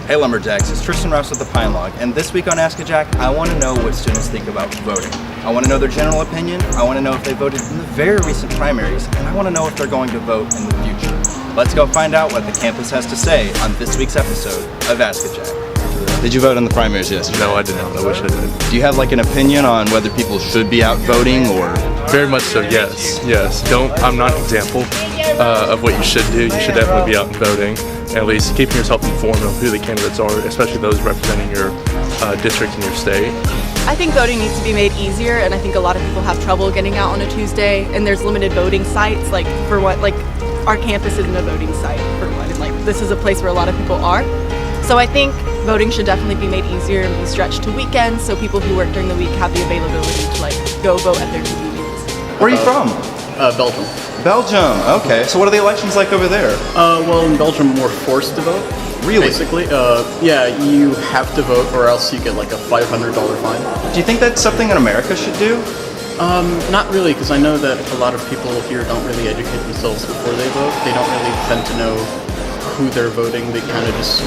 Hey Lumberjacks, it's Tristan Rouse with the Pine Log, and this week on Ask a Jack, I want to know what students think about voting. I want to know their general opinion, I want to know if they voted in the very recent primaries, and I want to know if they're going to vote in the future. Let's go find out what the campus has to say on this week's episode of Ask a Jack. Did you vote in the primaries yesterday? No, I did not. I wish I did. Do you have like an opinion on whether people should be out voting or? Very much so, yes. I'm not an example of what you should do. You should definitely be out and voting. At least keeping yourself informed of who the candidates are, especially those representing your district and your state. I think voting needs to be made easier, and I think a lot of people have trouble getting out on a Tuesday, and there's limited voting sites, like our campus isn't a voting site for one, and this is a place where a lot of people are. So I think voting should definitely be made easier and be stretched to weekends, so people who work during the week have the availability to go vote at their convenience. Where are you from? Belgium. Belgium, okay. So what are the elections like over there? Well, in Belgium, we're forced to vote. Really? Basically, you have to vote or else you get like a $500 fine. Do you think that's something that America should do? Not really, because I know that a lot of people here don't really educate themselves before they vote. They don't really tend to know who they're voting. They kind of just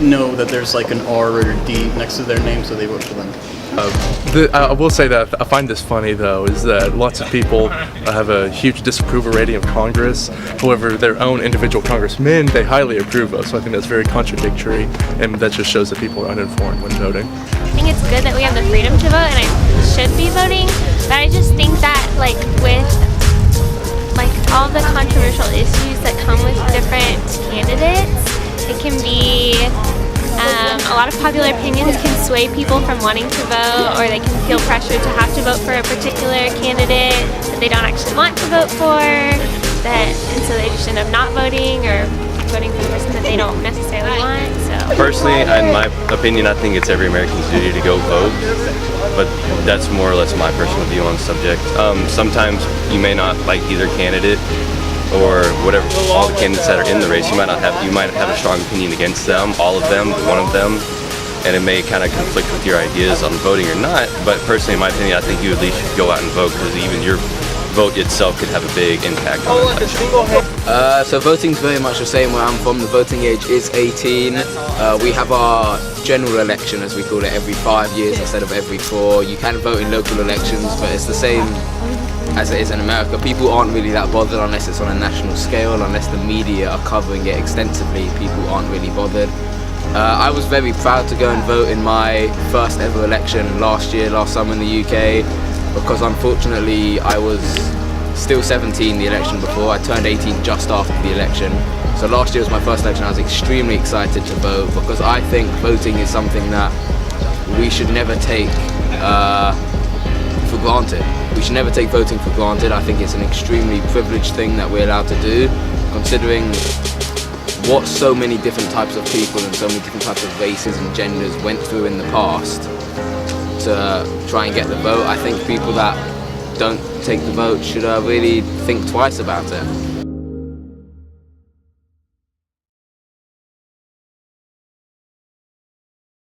know that there's like an R or a D next to their name, so they vote for them. I will say that I find this funny though, is that lots of people have a huge disapproval rating of Congress. However, their own individual congressmen, they highly approve of. So I think that's very contradictory, and that just shows that people are uninformed when voting. I think it's good that we have the freedom to vote, and I should be voting, but I just think that with all the controversial issues that come with different candidates, it can be a lot of popular opinions can sway people from wanting to vote, or they can feel pressured to have to vote for a particular candidate that they don't actually want to vote for, and so they just end up not voting or voting for the person that they don't necessarily want. So personally, in my opinion, I think it's every American's duty to go vote, but that's more or less my personal view on the subject. Sometimes you may not like either candidate or whatever, all the candidates that are in the race. You might have a strong opinion against them, all of them, one of them, and it may kind of conflict with your ideas on voting or not. But personally, in my opinion, I think you at least should go out and vote, because even your vote itself could have a big impact on it. So voting's very much the same where I'm from. The voting age is 18. We have our general election, as we call it, every 5 years instead of every 4. You can vote in local elections, but it's the same as it is in America. People aren't really that bothered unless it's on a national scale, unless the media are covering it extensively. People aren't really bothered. I was very proud to go and vote in my first ever election last summer in the UK, because unfortunately I was still 17 the election before. I turned 18 just after the election. So last year was my first election. I was extremely excited to vote, because I think voting is something that we should never take for granted. We should never take voting for granted. I think it's an extremely privileged thing that we're allowed to do, considering what so many different types of people and so many different types of races and genders went through in the past to try and get the vote. I think people that don't take the vote should really think twice about it.